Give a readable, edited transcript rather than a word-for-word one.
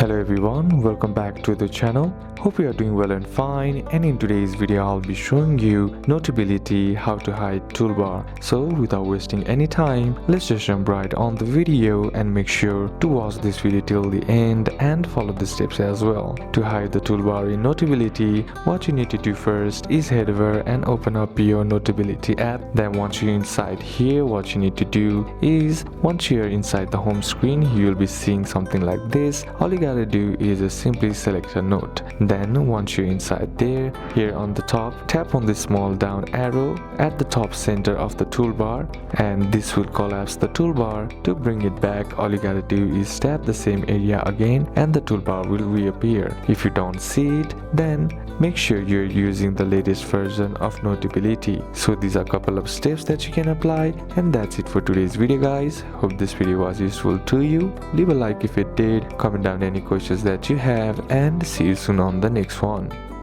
Hello everyone, welcome back to the channel. Hope you are doing well and fine, and in today's video I'll be showing you Notability how to hide toolbar. So without wasting any time, let's just jump right on the video and make sure to watch this video till the end and follow the steps as well. To hide the toolbar in Notability, what you need to do first is head over and open up your Notability app. Then once you're inside here, what you need to do is once you're inside the home screen, you'll be seeing something like this. All you gotta do is simply select a note. Then once you're inside there, here on the top, tap on the small down arrow at the top center of the toolbar, and this will collapse the toolbar. To bring it back, all you gotta do is tap the same area again and the toolbar will reappear. If you don't see it, then make sure you're using the latest version of Notability. So these are a couple of steps that you can apply, and that's it for today's video guys. Hope this video was useful to you. Leave a like if it did, comment down any questions that you have, and see you soon on the next one.